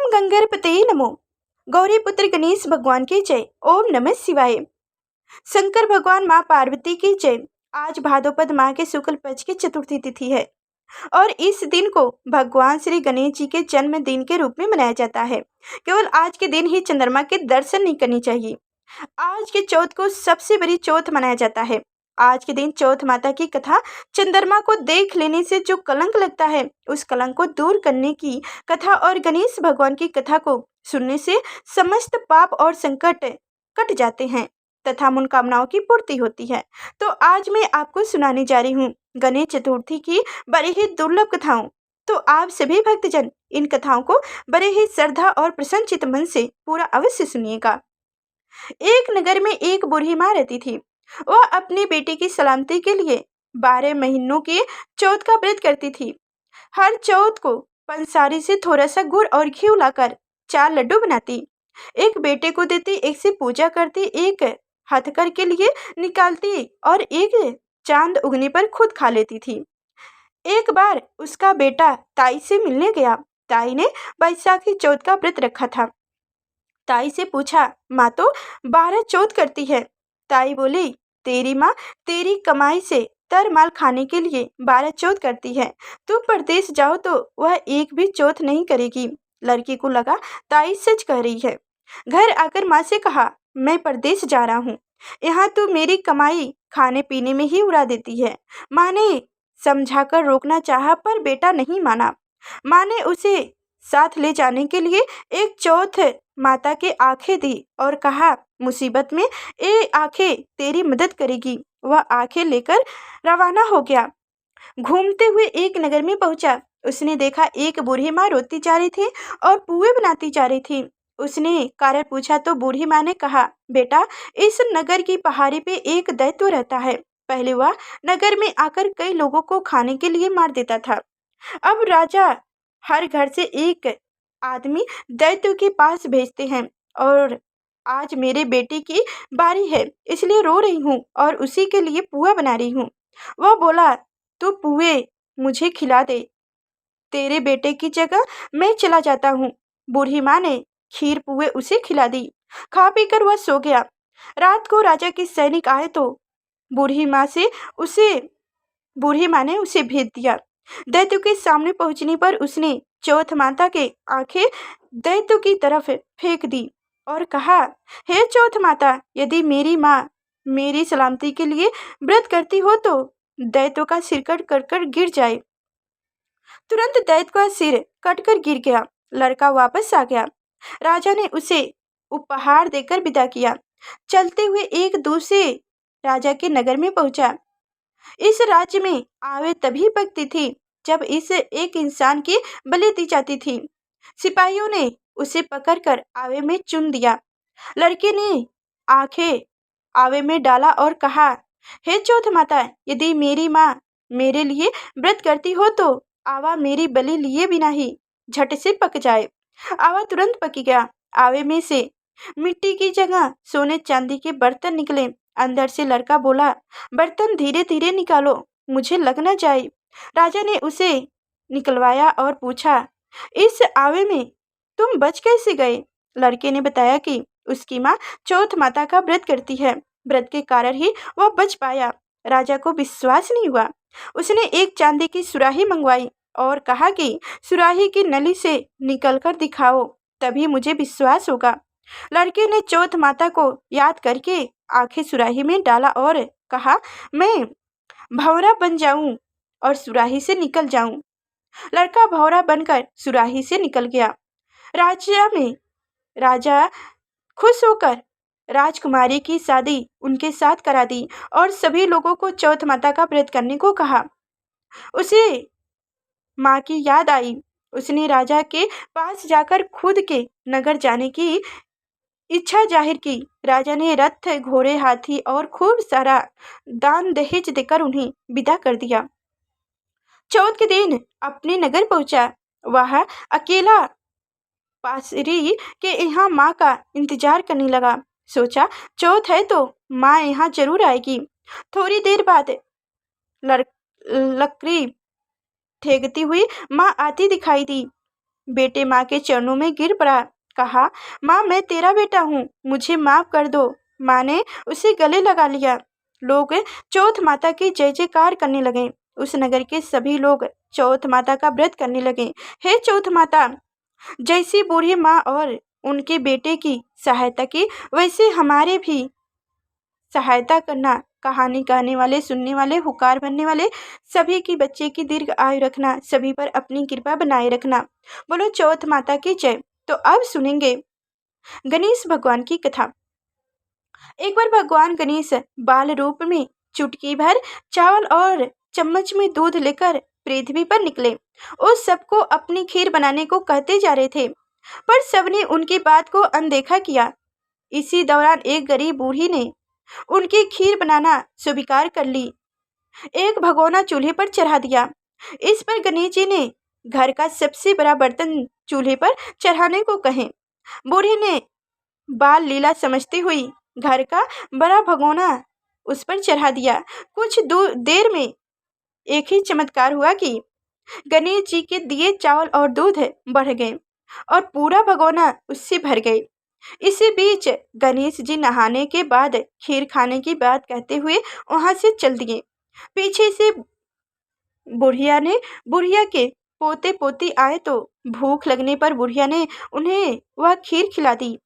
ओम गंगणपते नमो। गौरी पुत्र गणेश भगवान की जय। ओम नमः शिवाय। शंकर भगवान माँ पार्वती की जय। आज भाद्रपद माह के शुक्ल पक्ष की चतुर्थी तिथि है और इस दिन को भगवान श्री गणेश जी के जन्मदिन के रूप में मनाया जाता है। केवल आज के दिन ही चंद्रमा के दर्शन नहीं करने चाहिए। आज के चौथ को सबसे बड़ी चौथ मनाया जाता है। आज के दिन चौथ माता की कथा, चंद्रमा को देख लेने से जो कलंक लगता है उस कलंक को दूर करने की कथा और गणेश भगवान की कथा को सुनने से समस्त पाप और संकट कट जाते हैं तथा मनोकामनाओं की पूर्ति होती है। तो आज मैं आपको सुनाने जा रही हूँ गणेश चतुर्थी की बड़ी ही दुर्लभ कथाओं। तो आप सभी भक्तजन इन कथाओं को बड़े ही श्रद्धा और प्रसन्नचित मन से पूरा अवश्य सुनिएगा। एक नगर में एक बूढ़ी माँ रहती थी। वह अपनी बेटी की सलामती के लिए 12 महीनों के चौथ का व्रत करती थी। हर चौथ को पंसारी से थोड़ा सा गुड़ और घी लाकर 4 लड्डू बनाती, एक बेटे को देती, एक से पूजा करती, एक हथकर के लिए निकालती और एक चांद उगने पर खुद खा लेती थी। एक बार उसका बेटा ताई से मिलने गया। ताई ने बैसाखी चौथ का व्रत रखा था। ताई से पूछा, माँ तो 12 चौथ करती है। ताई बोली, तेरी माँ तेरी कमाई से तर माल खाने के लिए 12 चौथ करती है। तुम परदेश जाओ तो वह एक भी चौथ नहीं करेगी। लड़की को लगा ताई सच कह रही है। घर आकर माँ से कहा, मैं परदेश जा रहा हूँ, यहाँ तो मेरी कमाई खाने पीने में ही उड़ा देती है। माँ ने समझाकर रोकना चाहा पर बेटा नहीं माना। माँ ने उसे साथ ले जाने के लिए एक चौथ माता के आंखें दी और कहा, मुसीबत में ये आंखें तेरी मदद करेगी। वह आंखें लेकर रवाना हो गया। घूमते हुए एक नगर में पहुंचा। उसने देखा एक बूढ़ी माँ रोती जा रही थी और पुए बनाती जा रही थी। उसने कारण पूछा तो बूढ़ी माँ ने कहा, बेटा इस नगर की पहाड़ी पे एक दैत्य रहता है। पहले वह नगर में आकर कई लोगों को खाने के लिए मार देता था। अब राजा हर घर से एक आदमी दैत्य के पास भेजते हैं और आज मेरे बेटे की बारी है, इसलिए रो रही हूँ और उसी के लिए पुआ बना रही हूँ। वह बोला, तू पुए मुझे खिला दे, तेरे बेटे की जगह मैं चला जाता हूँ। बूढ़ी माँ ने खीर पुए उसे खिला दी। खा पीकर वह सो गया। रात को राजा के सैनिक आए तो बूढ़ी माँ ने उसे भेज दिया। दैत्य के सामने पहुंचने पर उसने चौथ माता के आंखें दैत्य की तरफ फेंक दी और कहा, हे चौथ माता, यदि मेरी माँ मेरी सलामती के लिए व्रत करती हो तो दैत्य का सिर कट गिर जाए। तुरंत दैत्य का सिर कटकर गिर गया। लड़का वापस आ गया। राजा ने उसे उपहार देकर विदा किया। चलते हुए एक दूसरे राजा के नगर में पहुंचा। इस राज्य में आवे तभी पकती थी जब इस एक इंसान की बलि दी जाती थी। सिपाहियों ने उसे पकड़कर आवे में चुन दिया। लड़के ने आंखें आवे में डाला और कहा, हे चौथ माता, यदि मेरी माँ मेरे लिए व्रत करती हो तो आवा मेरी बलि लिए बिना ही झट से पक जाए। आवा तुरंत पक गया। आवे में से मिट्टी की जगह सोने चांदी के बर्तन निकले। अंदर से लड़का बोला, बर्तन धीरे धीरे निकालो, मुझे लग न जाए। राजा ने उसे निकलवाया और पूछा, इस आवे में तुम बच कैसे गए? लड़के ने बताया कि उसकी माँ चौथ माता का व्रत करती है, व्रत के कारण ही वह बच पाया। राजा को विश्वास नहीं हुआ। उसने एक चांदी की सुराही मंगवाई और कहा कि सुराही की नली से निकलकर दिखाओ, तभी मुझे विश्वास होगा। लड़के ने चौथ माता को याद करके आंखें सुराही में डाला और कहा, मैं भंवरा बन जाऊं और सुराही से निकल जाऊं। लड़का भंवरा बनकर सुराही से निकल गया। राजा खुश होकर राजकुमारी की शादी उनके साथ करा दी और सभी लोगों को चौथ माता का व्रत करने को कहा। उसे माँ की याद आई। उसने राजा के पास जाकर खुद के नगर जाने की इच्छा जाहिर की। राजा ने रथ, घोड़े, हाथी और खूब सारा दान दहेज देकर उन्हें विदा कर दिया। चौथ के दिन अपने नगर पहुंचा। वह अकेला पासरी के यहाँ माँ का इंतजार करने लगा। सोचा, चौथ है तो माँ यहाँ जरूर आएगी। थोड़ी देर बाद लकड़ी ठेकती हुई माँ आती दिखाई दी। बेटे माँ के चरणों में गिर पड़ा, कहा, माँ मैं तेरा बेटा हूँ, मुझे माफ कर दो। माँ ने उसे गले लगा लिया। लोग चौथ माता की जय जयकार करने लगे। उस नगर के सभी लोग चौथ माता का व्रत करने लगे। हे चौथ माता, जैसी बूढ़ी माँ और उनके बेटे की सहायता की, वैसे हमारे भी सहायता करना। कहानी कहने वाले, सुनने वाले, हुकार भरने वाले सभी की बच्चे की दीर्घ आयु रखना, सभी पर अपनी कृपा बनाए रखना। बोलो चौथ माता की जय। तो अब सुनेंगे गणेश भगवान की कथा। एक बार भगवान गणेश बाल रूप में चुटकी भर चावल और चम्मच में दूध लेकर पृथ्वी पर निकले। उस सबको अपनी खीर बनाने को कहते जा रहे थे, पर सबने उनकी बात को अनदेखा किया। इसी दौरान एक गरीब बूढ़ी ने उनकी खीर बनाना स्वीकार कर ली। एक भगोना चूल्हे पर चढ़ा दिया। इस पर गणेश जी ने घर का सबसे बड़ा बर्तन चूल्हे पर चढ़ाने को कहे। बूढ़ी ने बाल लीला समझती हुई घर का बड़ा भगोना उस पर चढ़ा दिया। कुछ देर में एक ही चमत्कार हुआ कि गणेश जी के दिए चावल और दूध बढ़ गए और पूरा भगोना उससे भर गए। इसी बीच गणेश जी नहाने के बाद खीर खाने की बात कहते हुए वहां से चल दिए। पीछे से बुढ़िया के पोते पोती आए तो भूख लगने पर बुढ़िया ने उन्हें वह खीर खिला दी।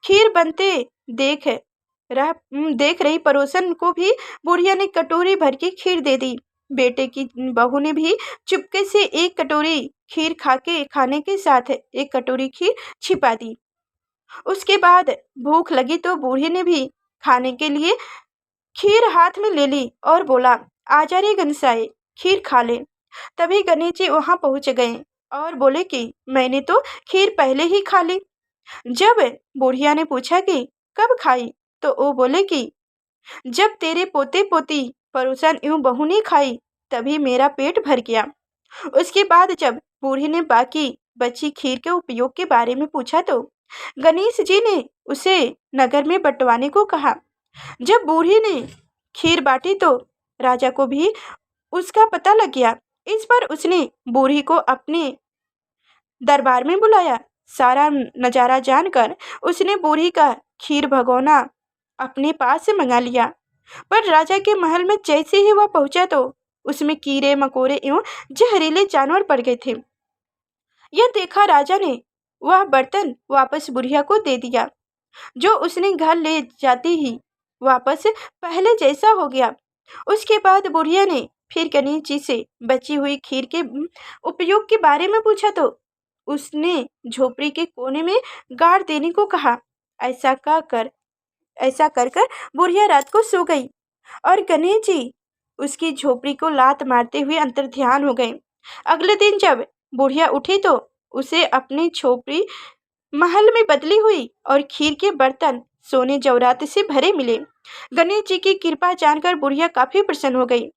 खीर बनते देख रही पड़ोसन को भी बुढ़िया ने कटोरी भर की खीर दे दी। बेटे की बहू ने भी चुपके से एक कटोरी खीर खाने के साथ एक कटोरी खीर छिपा दी। उसके बाद भूख लगी तो बूढ़ी ने भी खाने के लिए खीर हाथ में ले ली और बोला, आजा रे घनसाई, खीर खा ले। तभी गणेश जी वहां पहुंच गए और बोले कि मैंने तो खीर पहले ही खा ली। जब बुढ़िया ने पूछा कि कब खाई, तो वो बोले कि जब तेरे पोते पोती पड़ोसन यूं बहू ने खाई तभी मेरा पेट भर गया। उसके बाद जब बूढ़ी ने बाकी बची खीर के उपयोग के बारे में पूछा तो गणेश जी ने उसे नगर में बंटवाने को कहा। जब बूढ़ी ने खीर बांटी तो राजा को भी उसका पता लग गया। इस पर उसने बूढ़ी को अपने दरबार में बुलाया। सारा नजारा जानकर उसने बूढ़ी का खीर भगोना अपने पास से मंगा लिया। पर राजा के महल में जैसे ही वह पहुंचा तो उसमें कीड़े मकोड़े एवं जहरीले जानवर पड़ गए थे। यह देखा राजा ने वह बर्तन वापस बुढ़िया को दे दिया, जो उसने घर ले जाती ही वापस पहले जैसा हो गया। उसके बाद बुढ़िया ने फिर गणेश जी से बची हुई खीर के उपयोग के बारे में पूछा तो उसने झोपड़ी के कोने में गाड़ देने को कहा। ऐसा कर कर बुढ़िया रात को सो गई और गणेश जी उसकी झोपड़ी को लात मारते हुए अंतर्ध्यान हो गए। अगले दिन जब बुढ़िया उठी तो उसे अपनी झोपड़ी महल में बदली हुई और खीर के बर्तन सोने जवरात से भरे मिले। गणेश जी की कृपा जानकर बुढ़िया काफी प्रसन्न हो गई।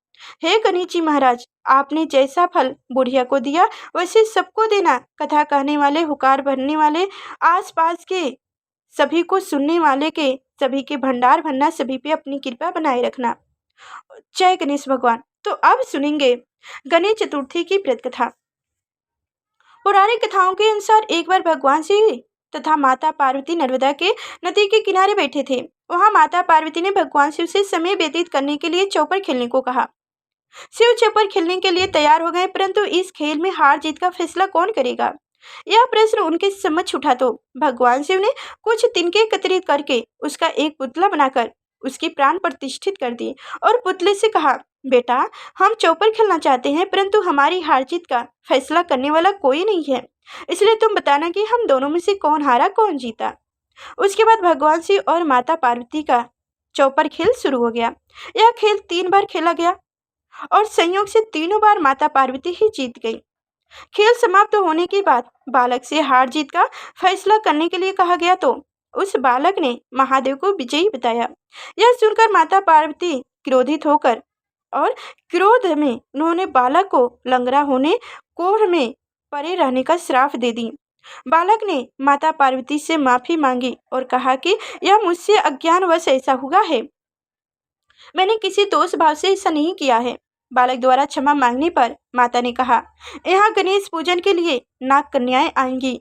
हे गणेश जी महाराज, आपने जैसा फल बुढ़िया को दिया वैसे सबको देना। कथा कहने वाले, हुकार भरने वाले, आसपास के सभी को सुनने वाले के सभी के भंडार भरना, सभी पे अपनी कृपा बनाए रखना। जय गणेश भगवान। तो अब सुनेंगे गणेश चतुर्थी की व्रत कथा। पौराणिक कथाओं के अनुसार एक बार भगवान शिव तथा माता पार्वती नर्मदा के नदी के किनारे बैठे थे। वहां माता पार्वती ने भगवान शिव से समय व्यतीत करने के लिए चौपर खेलने को कहा। शिव चौपर खेलने के लिए तैयार हो गए, परंतु इस खेल में हार जीत का फैसला कौन करेगा, यह प्रश्न उनके समक्ष उठा तो भगवान शिव ने कुछ तिनके एकत्रित करके उसका एक पुतला बनाकर उसकी प्राण प्रतिष्ठित कर दी और पुतले से कहा, बेटा हम चौपर खेलना चाहते हैं, परंतु हमारी हार जीत का फैसला करने वाला कोई नहीं है, इसलिए तुम बताना कि हम दोनों में से कौन हारा कौन जीता। उसके बाद भगवान शिव और माता पार्वती का चौपर खेल शुरू हो गया। यह खेल 3 बार खेला गया और संयोग से तीनों बार माता पार्वती ही जीत गई। खेल समाप्त होने के बाद बालक से हार जीत का फैसला करने के लिए कहा गया तो उस बालक ने महादेव को विजयी बताया। यह सुनकर माता पार्वती क्रोधित होकर और क्रोध में उन्होंने बालक को लंगड़ा होने, कोढ़ में पड़े रहने का श्राप दे दी। बालक ने माता पार्वती से माफी मांगी और कहा कि यह मुझसे अज्ञानवश ऐसा हुआ है, मैंने किसी दोष भाव से ऐसा नहीं किया है। बालक द्वारा क्षमा मांगने पर माता ने कहा, यहाँ गणेश पूजन के लिए नाग कन्याएं आएंगी।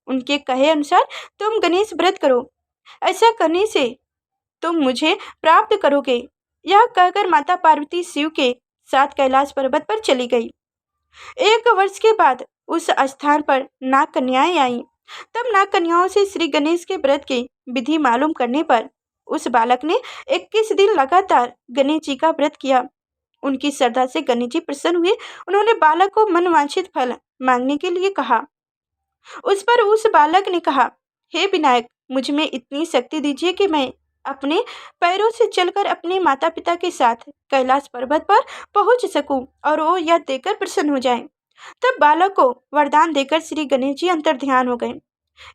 उनके कहे अनुसार तुम गणेश व्रत करो, ऐसा करने से तुम मुझे प्राप्त करोगे। यह कहकर माता पार्वती शिव के साथ कैलाश पर्वत पर चली गई। 1 वर्ष के बाद उस स्थान पर नाग कन्याएं आईं। तब नाग कन्याओं से श्री गणेश के व्रत की विधि मालूम करने पर उस बालक ने 21 दिन लगातार गणेश जी का व्रत किया। उनकी श्रद्धा से गणेश जी प्रसन्न हुए। उन्होंने बालक को मनवांछित फल मांगने के लिए कहा। उस पर उस बालक ने कहा, हे विनायक, मुझ में इतनी शक्ति दीजिए कि मैं अपने पैरों से चलकर अपने माता पिता के साथ कैलाश पर्वत पर पहुंच सकूं और वो यह देकर प्रसन्न हो जाएं। तब बालक को वरदान देकर श्री गणेश जी अंतर्ध्यान हो गए।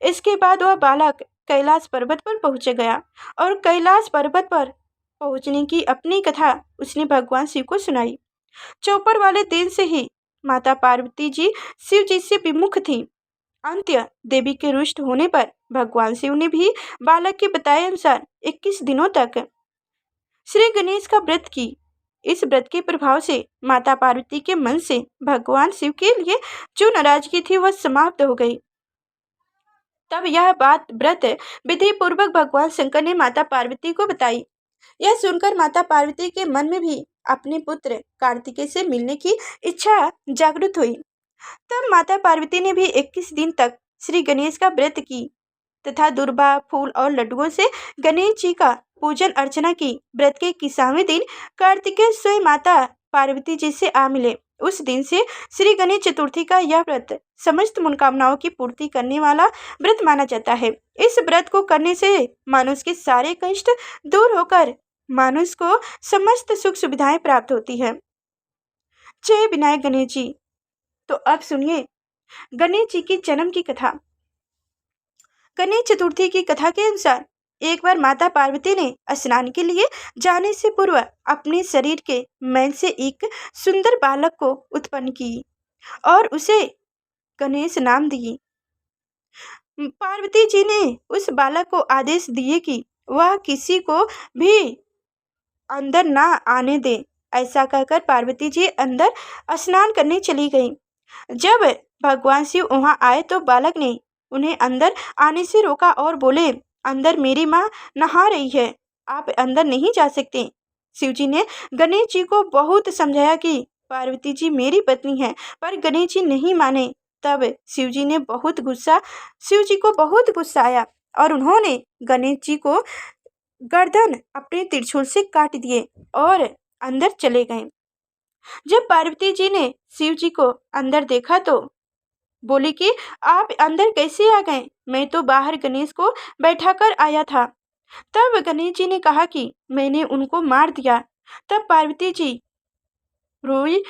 इसके बाद वह बालक कैलाश पर्वत पर पहुंच गया और कैलाश पर्वत पर पहुंचने की अपनी कथा उसने भगवान शिव को सुनाई। चौपर वाले दिन से ही माता पार्वती जी शिव जी से विमुख थी। अंत्य देवी के रुष्ट होने पर भगवान शिव ने भी बालक के बताए अनुसार 21 दिनों तक श्री गणेश का व्रत की। इस व्रत के प्रभाव से माता पार्वती के मन से भगवान शिव के लिए जो नाराजगी थी वह समाप्त हो गई। तब यह बात व्रत विधि पूर्वक भगवान शंकर ने माता पार्वती को बताई। यह सुनकर माता पार्वती के मन में भी अपने पुत्र कार्तिकेय से मिलने की इच्छा जागृत हुई। तब माता पार्वती ने भी 21 दिन तक श्री गणेश का व्रत की तथा दुर्बा, फूल और लड्डुओं से गणेश जी का पूजन अर्चना की। व्रत के 21वें दिन कार्तिकेय स्वयं माता पार्वती जी से आ मिले। उस दिन से श्री गणेश चतुर्थी का यह व्रत समस्त मनोकामनाओं की पूर्ति करने वाला व्रत माना जाता है। इस व्रत को करने से मनुष्य के सारे कष्ट दूर होकर मनुष्य को समस्त सुख सुविधाएं प्राप्त होती है। जय विनायक गणेश जी। तो अब सुनिए गणेश जी की जन्म की कथा। गणेश चतुर्थी की कथा के अनुसार एक बार माता पार्वती ने स्नान के लिए जाने से पूर्व अपने शरीर के मैल से एक सुंदर बालक को उत्पन्न की और उसे गणेश नाम दी। पार्वती जी ने उस बालक को आदेश दिए कि वह किसी को भी अंदर ना आने दे। ऐसा कहकर पार्वती जी अंदर स्नान करने चली गई। जब भगवान शिव वहां आए तो बालक ने उन्हें अंदर आने से रोका और बोले, अंदर मेरी माँ नहा रही है, आप अंदर नहीं जा सकते। शिव जी ने गणेश जी को बहुत समझाया कि पार्वती जी मेरी पत्नी है, पर गणेश जी नहीं माने। तब शिव जी को बहुत गुस्सा आया और उन्होंने गणेश जी को गर्दन अपने त्रिशूल से काट दिए और अंदर चले गए। जब पार्वती जी ने शिव जी को अंदर देखा तो बोली कि आप अंदर कैसे आ गए? मैं तो बाहर गणेश को बैठाकर आया था। तब गणेश जी ने कहा कि मैंने उनको मार दिया। तब पार्वती जी रोई,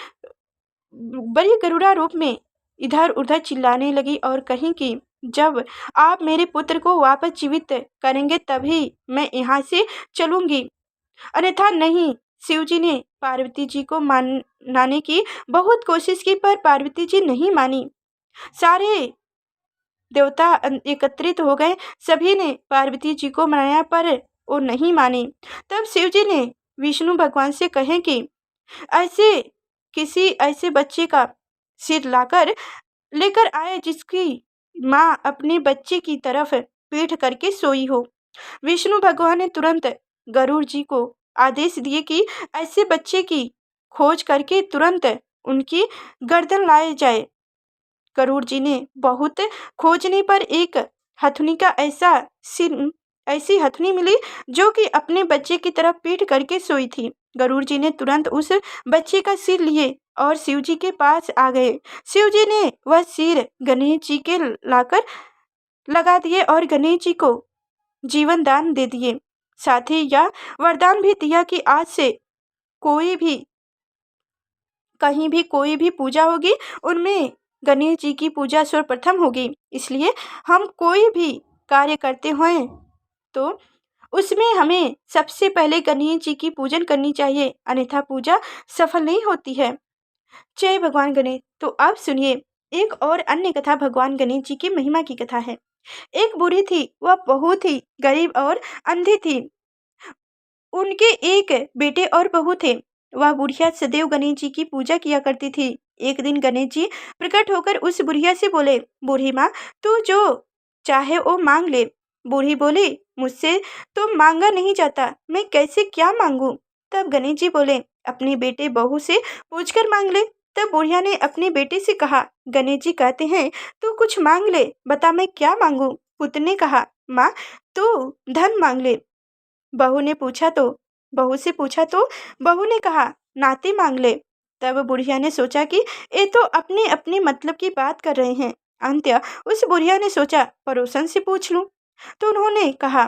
बड़ी गरुड़ा रूप में इधर उधर चिल्लाने लगी और कही कि जब आप मेरे पुत्र को वापस जीवित करेंगे तभी मैं यहाँ से चलूंगी, अन्यथा नहीं। शिव जी ने पार्वती जी को मनाने की बहुत कोशिश की पर पार्वती जी नहीं मानी। सारे देवता एकत्रित हो गए, सभी ने पार्वती जी को मनाया पर वो नहीं मानी। तब शिव जी ने विष्णु भगवान से कहे कि किसी ऐसे बच्चे का सिर लेकर आए जिसकी माँ अपने बच्चे की तरफ पीठ करके सोई हो। विष्णु भगवान ने तुरंत गरुड़ जी को आदेश दिए कि ऐसे बच्चे की खोज करके तुरंत उनकी गर्दन लाए जाए। गरुड़ जी ने बहुत खोजने पर एक हथनी का ऐसी हथनी मिली जो कि अपने बच्चे की तरफ पीठ करके सोई थी। गरुड़ जी ने तुरंत उस बच्चे का सिर लिए और शिव जी के पास आ गए। शिव जी ने वह सिर गणेश जी के लाकर लगा दिए और गणेश जी को जीवन दान दे दिए। साथ ही यह वरदान भी दिया कि आज से कहीं भी कोई भी पूजा होगी उनमें गणेश जी की पूजा सर्वप्रथम होगी। इसलिए हम कोई भी कार्य करते हैं तो उसमें हमें सबसे पहले गणेश जी की पूजन करनी चाहिए, अन्यथा पूजा सफल नहीं होती है। जय भगवान गणेश। तो अब सुनिए एक और अन्य कथा भगवान गणेश जी की महिमा की कथा है। एक बूढ़ी थी, वह बहुत ही गरीब और अंधी थी। उनके एक बेटे और बहू थे। वह बुढ़िया सदैव गणेश जी की पूजा किया करती थी। एक दिन गणेश जी प्रकट होकर उस बुढ़िया से बोले, बूढ़ी माँ, तू जो चाहे वो मांग ले। बूढ़ी बोली, मुझसे तो मांगा नहीं जाता, मैं कैसे क्या मांगू। तब गणेश जी बोले, अपने बेटे बहू से पूछकर मांग ले। तब बुढ़िया ने अपने बेटे से कहा, गणेश जी कहते हैं तू कुछ मांग ले, बता मैं क्या मांगू। पुत्र ने कहा, माँ तू धन मांग ले। बहू से पूछा तो बहू ने कहा, नाती मांग ले। तब बुढ़िया ने सोचा कि ये तो अपने अपने मतलब की बात कर रहे हैं। अंत्य उस बुढ़िया ने सोचा, पड़ोसन से पूछ लूं। तो उन्होंने कहा,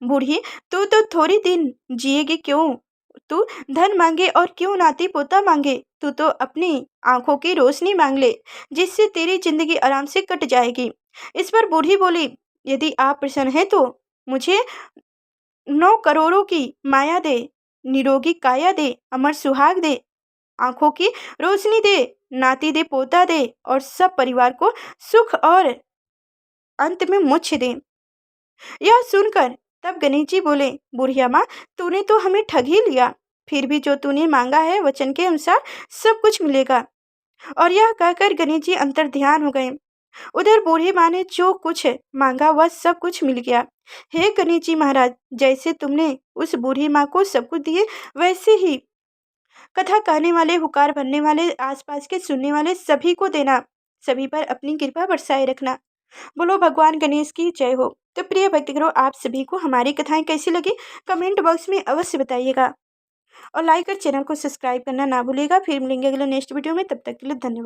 बूढ़ी तू तो थोड़ी दिन जिएगी, क्यों तू धन मांगे और क्यों नाती पोता मांगे। तू तो अपनी आंखों की रोशनी मांग ले, जिससे तेरी जिंदगी आराम से कट जाएगी। इस पर बूढ़ी बोली, यदि आप प्रसन्न हैं तो मुझे 9 करोड़ों की माया दे, निरोगी काया दे, अमर सुहाग दे, आंखों की रोशनी दे, नाती दे, पोता दे और सब परिवार को सुख और अंत में मोक्ष दे। यह सुनकर तब गणेश जी बोले, बुढ़िया माँ, तूने तो हमें ठग ही लिया। फिर भी जो तूने मांगा है वचन के अनुसार सब कुछ मिलेगा। और यह कहकर गणेश जी अंतर ध्यान हो गए। उधर बूढ़ी माँ ने जो कुछ मांगा वह सब कुछ मिल गया। हे गणेश जी महाराज, जैसे तुमने उस बूढ़ी माँ को सब कुछ दिए, वैसे ही कथा कहने वाले, हुकार भरने वाले, आसपास के सुनने वाले सभी को देना। सभी पर अपनी कृपा बरसाए रखना। बोलो भगवान गणेश की जय हो। तो प्रिय भक्तगणों, आप सभी को हमारी कथाएं कैसी लगी कमेंट बॉक्स में अवश्य बताइएगा और लाइक और चैनल को सब्सक्राइब करना ना भूलिएगा। फिर मिलेंगे अगले नेक्स्ट वीडियो में, तब तक के लिए धन्यवाद।